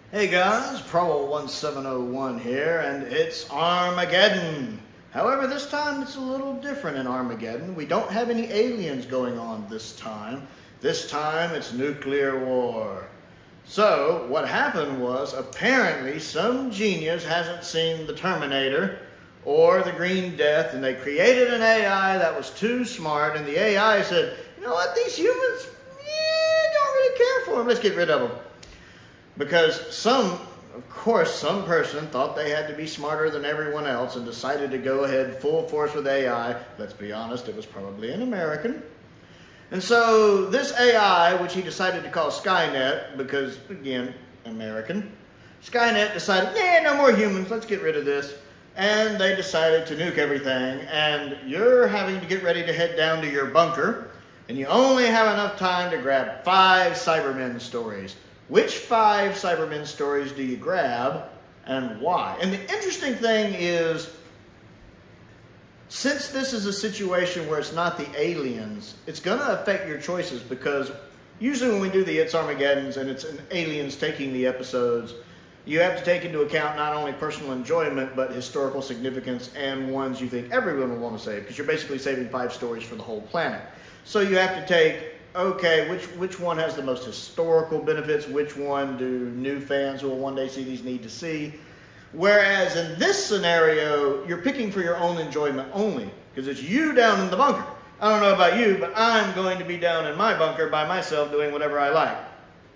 Hey guys, Prowl 1701 here, and it's Armageddon. However, this time it's a little different in Armageddon. We don't have any aliens going on this time. This time it's nuclear war. So, what happened was, apparently some genius hasn't seen the Terminator or the Green Death, and they created an AI that was too smart, and the AI said, you know what, these humans, don't really care for them, let's get rid of them. Because some person thought they had to be smarter than everyone else and decided to go ahead full force with AI. Let's be honest, it was probably an American. And so this AI, which he decided to call Skynet, because again, American, Skynet decided, no more humans, let's get rid of this. And they decided to nuke everything, and you're having to get ready to head down to your bunker, and you only have enough time to grab 5 Cybermen stories. Which 5 Cybermen stories do you grab, and why? And the interesting thing is, since this is a situation where it's not the aliens, it's going to affect your choices, because usually when we do the It's Armageddons and it's aliens taking the episodes, you have to take into account not only personal enjoyment, but historical significance and ones you think everyone will want to save, because you're basically saving 5 stories for the whole planet. So you have to take, okay, which one has the most historical benefits? Which one do new fans who will one day see these need to see? Whereas in this scenario, you're picking for your own enjoyment only, because it's you down in the bunker. I don't know about you, but I'm going to be down in my bunker by myself doing whatever I like.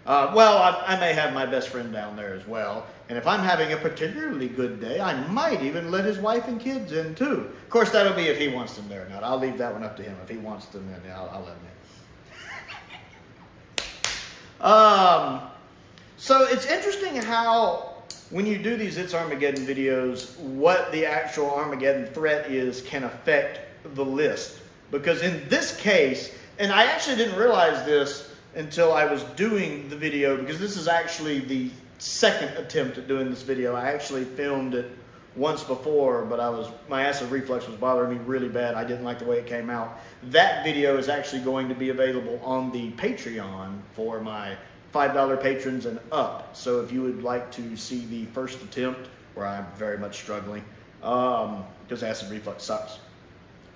I may have my best friend down there as well. And if I'm having a particularly good day, I might even let his wife and kids in too. Of course, that'll be if he wants them there or not. I'll leave that one up to him. If he wants them in, I'll let him in. So it's interesting how when you do these It's Armageddon videos, what the actual Armageddon threat is can affect the list. Because in this case, and I actually didn't realize this until I was doing the video, because this is actually the second attempt at doing this video. I actually filmed it once before, but my acid reflux was bothering me really bad. I didn't like the way it came out. That video is actually going to be available on the Patreon for my $5 patrons and up. So if you would like to see the first attempt, where I'm very much struggling, because acid reflux sucks,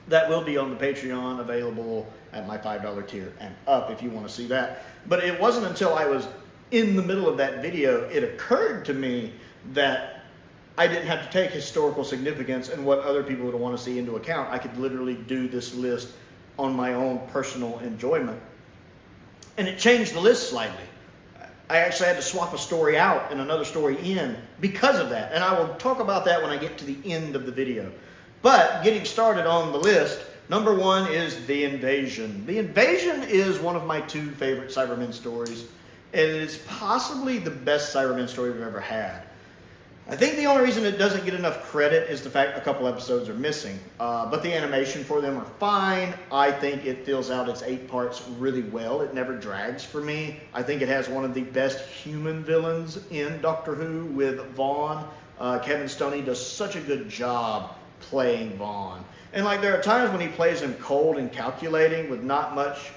that will be on the Patreon, available at my $5 tier and up if you want to see that. But it wasn't until I was in the middle of that video, it occurred to me that I didn't have to take historical significance and what other people would want to see into account. I could literally do this list on my own personal enjoyment. And it changed the list slightly. I actually had to swap a story out and another story in because of that. And I will talk about that when I get to the end of the video. But getting started on the list, number 1 is The Invasion. The Invasion is one of my 2 favorite Cybermen stories. And it is possibly the best Cybermen story we've ever had. I think the only reason it doesn't get enough credit is the fact a couple episodes are missing. But the animation for them are fine. I think it fills out its 8 parts really well. It never drags for me. I think it has one of the best human villains in Doctor Who with Vaughn. Kevin Stoney does such a good job playing Vaughn. And like there are times when he plays him cold and calculating with not much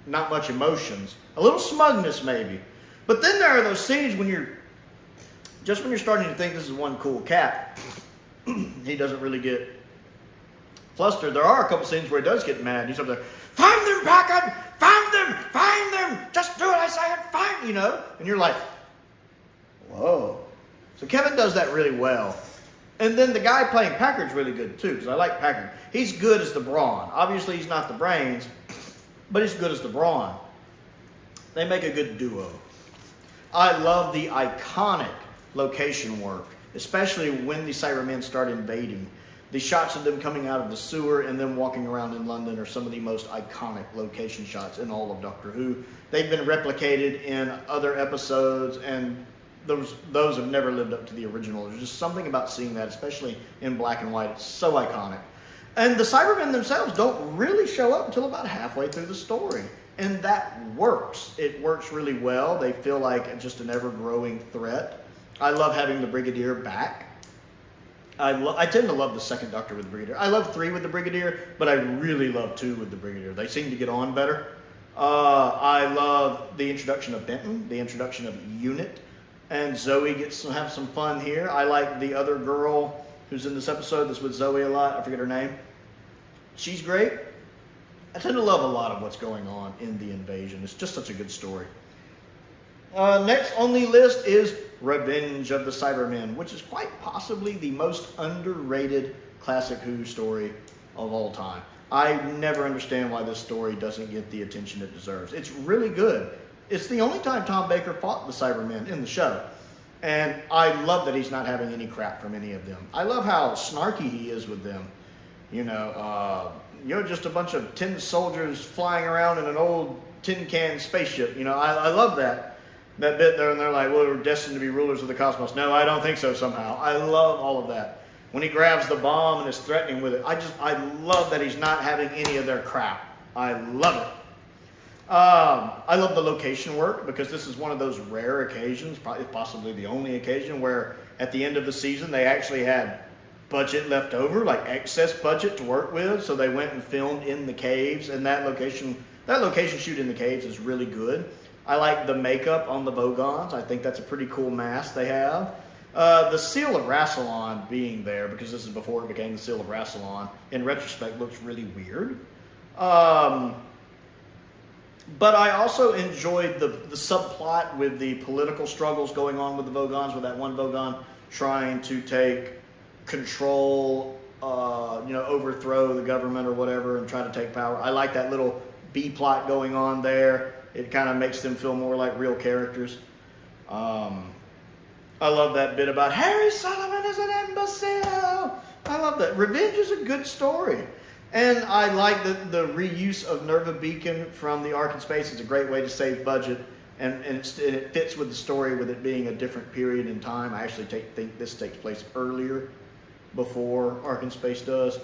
not much emotions. A little smugness maybe. But then there are those scenes when you're starting to think this is one cool cat, he doesn't really get flustered. There are a couple scenes where he does get mad. He's up there, find them, Packard! Find them! Just do what I say and find, And you're like, whoa. So Kevin does that really well. And then the guy playing Packard's really good too, because I like Packard. He's good as the brawn. Obviously he's not the brains, but he's good as the brawn. They make a good duo. I love the iconic location work, especially when the Cybermen start invading. The shots of them coming out of the sewer and them walking around in London are some of the most iconic location shots in all of Doctor Who. They've been replicated in other episodes, and those have never lived up to the original. There's just something about seeing that, especially in black and white. It's so iconic. And the Cybermen themselves don't really show up until about halfway through the story. And that works. It works really well. They feel like just an ever-growing threat. I love having the Brigadier back. I tend to love the second Doctor with the Brigadier. I love 3 with the Brigadier, but I really love 2 with the Brigadier. They seem to get on better. I love the introduction of Benton, the introduction of Unit, and Zoe gets to have some fun here. I like the other girl who's in this episode that's with Zoe a lot. I forget her name. She's great. I tend to love a lot of what's going on in the invasion. It's just such a good story. Next on the list is Revenge of the Cybermen, which is quite possibly the most underrated classic Who story of all time. I never understand why this story doesn't get the attention it deserves. It's really good. It's the only time Tom Baker fought the Cybermen in the show. And I love that he's not having any crap from any of them. I love how snarky he is with them. You're just a bunch of tin soldiers flying around in an old tin can spaceship. I love that bit there, and they're like, well, we're destined to be rulers of the cosmos. No, I don't think so somehow. I love all of that. When he grabs the bomb and is threatening with it, I love that he's not having any of their crap. I love it. I love the location work, because this is one of those rare occasions, possibly the only occasion, where at the end of the season they actually had budget left over, like excess budget to work with, so they went and filmed in the caves, and that location shoot in the caves is really good. I like the makeup on the Vogons. I think that's a pretty cool mask they have. The Seal of Rassilon being there, because this is before it became the Seal of Rassilon, in retrospect looks really weird. But I also enjoyed the subplot with the political struggles going on with the Vogons, with that one Vogon trying to take control, overthrow the government or whatever and try to take power. I like that little B plot going on there. It kind of makes them feel more like real characters. I love that bit about Harry Sullivan is an imbecile. I love that. Revenge is a good story. And I like the reuse of Nerva Beacon from the Ark in Space. It's a great way to save budget. And it fits with the story, with it being a different period in time. I actually think this takes place earlier, before Ark in Space does.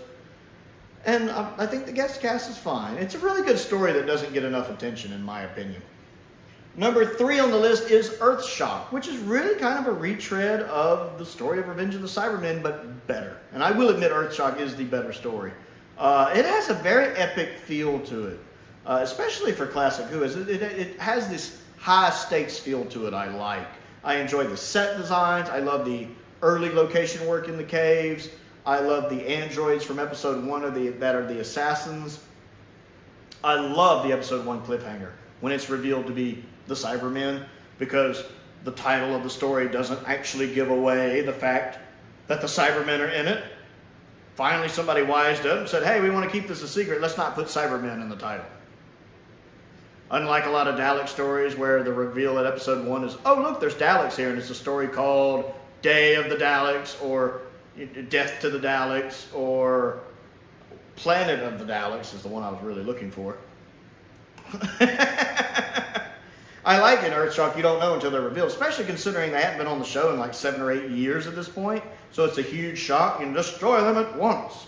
And I think the guest cast is fine. It's a really good story that doesn't get enough attention, in my opinion. Number 3 on the list is Earthshock, which is really kind of a retread of the story of Revenge of the Cybermen, but better. And I will admit Earthshock is the better story. It has a very epic feel to it, especially for classic Who. It has this high stakes feel to it I like. I enjoy the set designs. I love the early location work in the caves. I love the androids from episode 1 that are the assassins. I love the episode 1 cliffhanger when it's revealed to be the Cybermen, because the title of the story doesn't actually give away the fact that the Cybermen are in it. Finally, somebody wised up and said, hey, we want to keep this a secret. Let's not put Cybermen in the title. Unlike a lot of Dalek stories where the reveal at episode 1 is, oh, look, there's Daleks here, and it's a story called Day of the Daleks, or Death to the Daleks, or Planet of the Daleks is the one I was really looking for. I like in Earthshock, you don't know until they're revealed, especially considering they haven't been on the show in like 7 or 8 years at this point. So it's a huge shock. You can destroy them at once.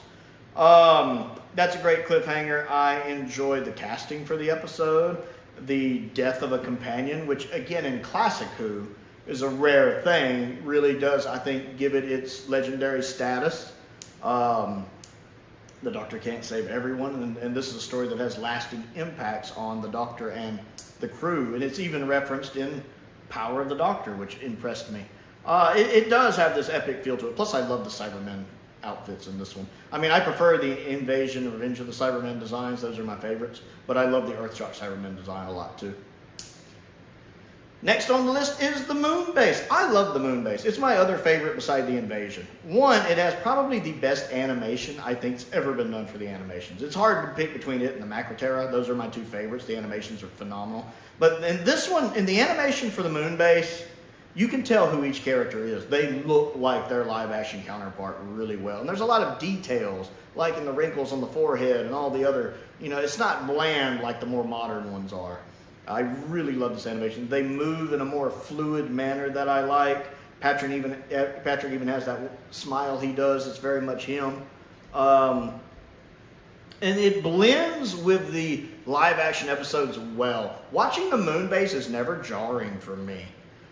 That's a great cliffhanger. I enjoyed the casting for the episode. The death of a companion, which again in classic Who is a rare thing, really does, I think, give it its legendary status. The Doctor can't save everyone, and this is a story that has lasting impacts on the Doctor and the crew, and it's even referenced in Power of the Doctor, which impressed me. It does have this epic feel to it. Plus, I love the Cybermen outfits in this one. I mean, I prefer the Invasion and Revenge of the Cybermen designs. Those are my favorites, but I love the Earthshock Cybermen design a lot too. Next on the list is the Moon Base. I love the Moon Base. It's my other favorite beside the Invasion. One, it has probably the best animation I think's ever been done for the animations. It's hard to pick between it and the Macroterra. Those are my 2 favorites. The animations are phenomenal. But in this one, in the animation for the Moon Base, you can tell who each character is. They look like their live action counterpart really well. And there's a lot of details, like in the wrinkles on the forehead and all the other, it's not bland like the more modern ones are. I really love this animation. They move in a more fluid manner that I like. Patrick even has that smile he does. It's very much him. And it blends with the live action episodes well. Watching the Moon Base is never jarring for me.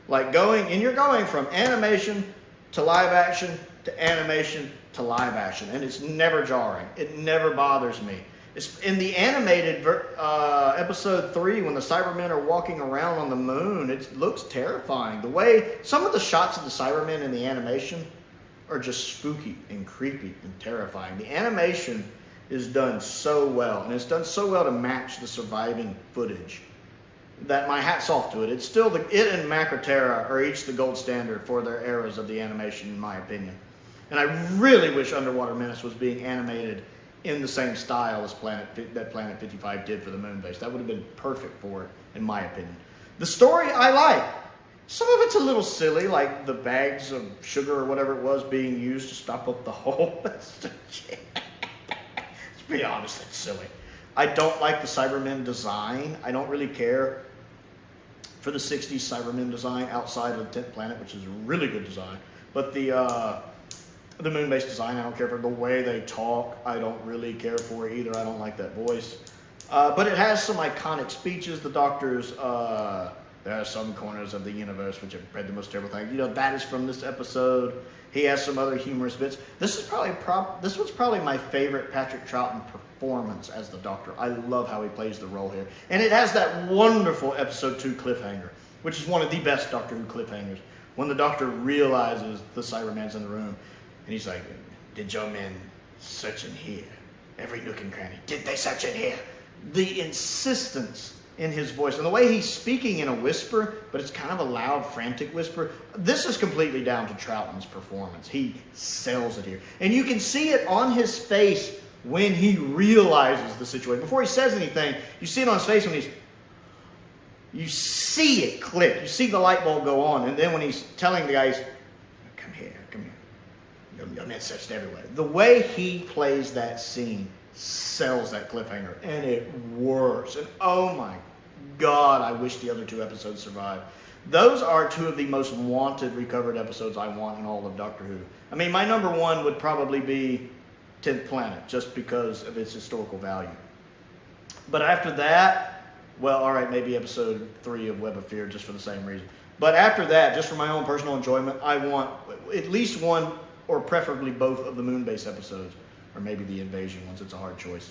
You're going from animation to live action to animation to live action, and it's never jarring. It never bothers me. It's in the animated episode 3, when the Cybermen are walking around on the moon, it looks terrifying. The way some of the shots of the Cybermen in the animation are just spooky and creepy and terrifying. The animation is done so well, and it's done so well to match the surviving footage, that my hat's off to it. It's still it and Macroterra are each the gold standard for their eras of the animation, in my opinion. And I really wish Underwater Menace was being animated in the same style as Planet 55 did for the moon base. That would have been perfect for it, in my opinion. The story I like. Some of it's a little silly, like the bags of sugar or whatever it was being used to stop up the hole. Let's be honest, it's silly. I don't like the Cybermen design. I don't really care for the 60s Cybermen design outside of the 10th Planet, which is a really good design. But the moon-based design, I don't care for the way they talk. I don't really care for it either. I don't like that voice. But it has some iconic speeches. The Doctor's, there are some corners of the universe which have bred the most terrible things. You know, that is from this episode. He has some other humorous bits. This was probably my favorite Patrick Troughton performance as the Doctor. I love how he plays the role here. And it has that wonderful episode 2 cliffhanger, which is one of the best Doctor Who cliffhangers, when the Doctor realizes the Cyberman's in the room. And he's like, did your men search in here? Every nook and cranny. Did they search in here? The insistence in his voice, and the way he's speaking in a whisper, but it's kind of a loud, frantic whisper. This is completely down to Troughton's performance. He sells it here. And you can see it on his face when he realizes the situation. Before he says anything, you see it on his face when you see it click. You see the light bulb go on. And then when he's telling the guys, come here. Your men searched everywhere. The way he plays that scene sells that cliffhanger, and it works. And oh my God, I wish the other 2 episodes survived. Those are 2 of the most wanted recovered episodes I want in all of Doctor Who. I mean, my number 1 would probably be 10th Planet, just because of its historical value. But after that, well, all right, maybe episode 3 of Web of Fear, just for the same reason. But after that, just for my own personal enjoyment, I want at least 1, or preferably both, of the Moonbase episodes. Or maybe the Invasion ones. It's a hard choice.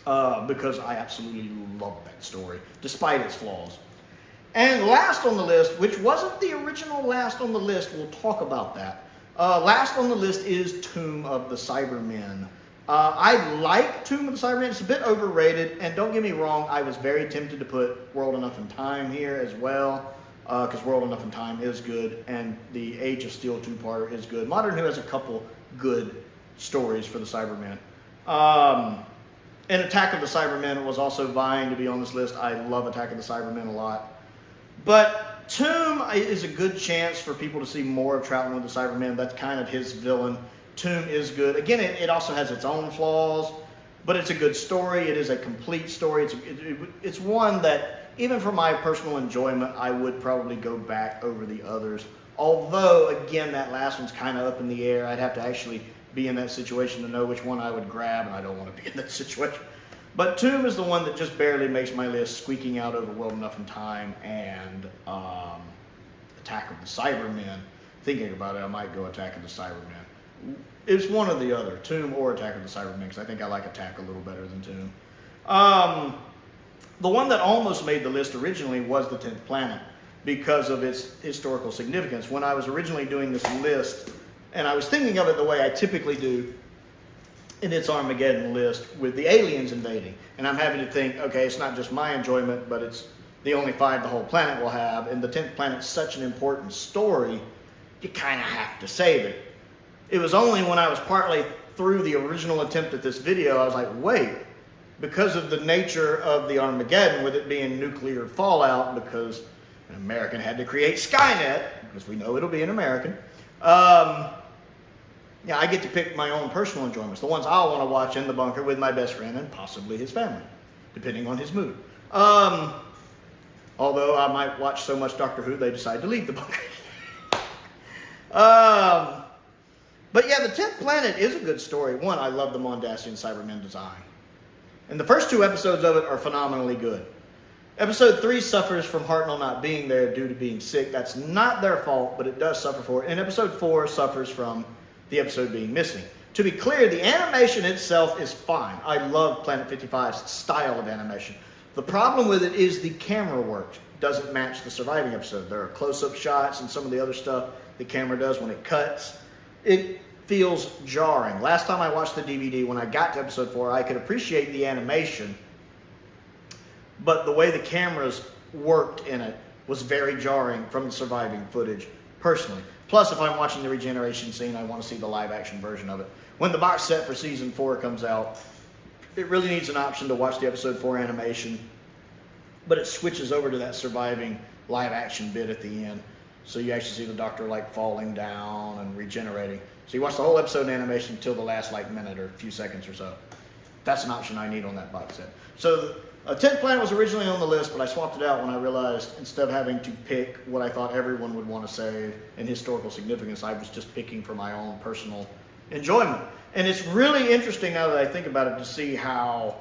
Because I absolutely love that story, despite its flaws. And last on the list, which wasn't the original last on the list, we'll talk about that. Last on the list is Tomb of the Cybermen. I like Tomb of the Cybermen. It's a bit overrated, and don't get me wrong, I was very tempted to put World Enough in Time here as well, because World Enough in Time is good, and the Age of Steel 2-parter is good. Modern Who has a couple good stories for the Cybermen. And Attack of the Cybermen was also vying to be on this list. I love Attack of the Cybermen a lot. But Tomb is a good chance for people to see more of Troughton with the Cybermen. That's kind of his villain. Tomb is good. Again, it also has its own flaws, but it's a good story. It is a complete story. It's one that, even for my personal enjoyment, I would probably go back over the others. Although, again, that last one's kind of up in the air. I'd have to actually be in that situation to know which one I would grab, and I don't want to be in that situation. But Tomb is the one that just barely makes my list, squeaking out over World Enough in Time and Attack of the Cybermen. Thinking about it, I might go Attack of the Cybermen. It's one or the other, Tomb or Attack of the Cybermen, because I think I like Attack a little better than Tomb. The one that almost made the list originally was the 10th Planet, because of its historical significance. When I was originally doing this list, and I was thinking of it the way I typically do in its Armageddon list, with the aliens invading. And I'm having to think, okay, it's not just my enjoyment, but it's the only 5 the whole planet will have. And the 10th Planet's such an important story, you kind of have to save it. It was only when I was partly through the original attempt at this video, I was like, wait, because of the nature of the Armageddon, with it being nuclear fallout, because an American had to create Skynet, because we know it'll be an American, yeah, I get to pick my own personal enjoyments, the ones I'll want to watch in the bunker with my best friend and possibly his family, depending on his mood. Although I might watch so much Doctor Who, they decide to leave the bunker. But yeah, the 10th Planet is a good story. One, I love the Mondasian Cybermen design. And the first 2 episodes of it are phenomenally good. Episode 3 suffers from Hartnell not being there due to being sick. That's not their fault, but it does suffer for it. And episode 4 suffers from the episode being missing. To be clear, the animation itself is fine. I love Planet 55's style of animation. The problem with it is the camera work doesn't match the surviving episode. There are close-up shots and some of the other stuff the camera does when it cuts. It feels jarring. Last time I watched the DVD, when I got to episode 4, I could appreciate the animation, but the way the cameras worked in it was very jarring from the surviving footage, personally. Plus, if I'm watching the regeneration scene, I want to see the live-action version of it. When the box set for season 4 comes out, it really needs an option to watch the episode 4 animation, but it switches over to that surviving live-action bit at the end. So you actually see the doctor like falling down and regenerating. So you watch the whole episode in animation until the last like minute or a few seconds or so. That's an option I need on that box set. So a 10th planet was originally on the list, but I swapped it out when I realized instead of having to pick what I thought everyone would want to save in historical significance, I was just picking for my own personal enjoyment. And it's really interesting now that I think about it to see how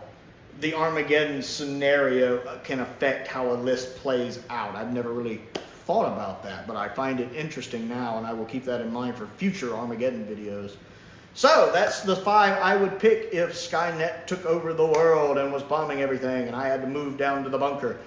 the Armageddon scenario can affect how a list plays out. I've never really thought about that, but I find it interesting now, and I will keep that in mind for future Armageddon videos. So that's the 5 I would pick if Skynet took over the world and was bombing everything and I had to move down to the bunker.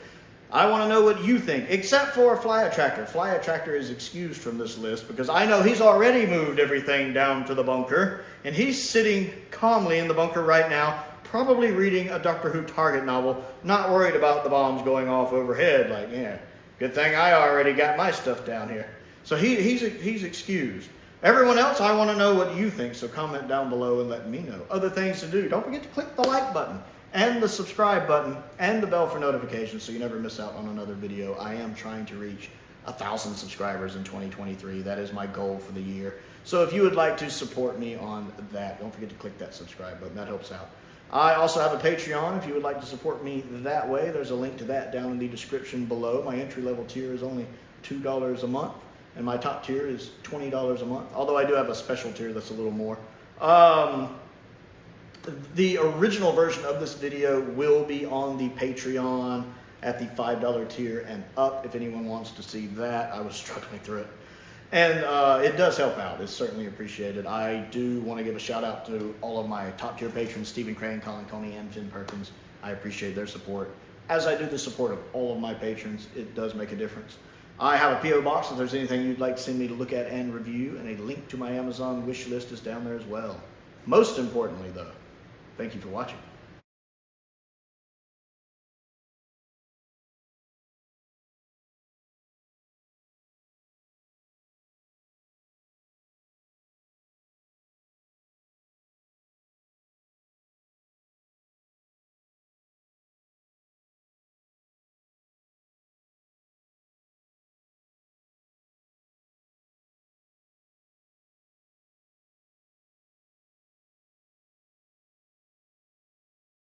I want to know what you think, except for Flyattractor. Flyattractor is excused from this list because I know he's already moved everything down to the bunker, and he's sitting calmly in the bunker right now, probably reading a Doctor Who Target novel, not worried about the bombs going off overhead. Like, yeah, good thing I already got my stuff down here. So he's excused. Everyone else, I want to know what you think, so comment down below and let me know. Other things to do, don't forget to click the like button and the subscribe button and the bell for notifications so you never miss out on another video. I am trying to reach 1,000 subscribers in 2023. That is my goal for the year. So if you would like to support me on that, don't forget to click that subscribe button. That helps out. I also have a Patreon if you would like to support me that way. There's a link to that down in the description below. My entry-level tier is only $2 a month, and my top tier is $20 a month, although I do have a special tier that's a little more. The original version of this video will be on the Patreon at the $5 tier and up if anyone wants to see that. I was struggling through it. And it does help out. It's certainly appreciated. I do want to give a shout out to all of my top tier patrons, Stephen Crane, Colin Coney, and Perkins. I appreciate their support. As I do the support of all of my patrons, it does make a difference. I have a P.O. box if there's anything you'd like to send me to look at and review, and a link to my Amazon wish list is down there as well. Most importantly, though, thank you for watching.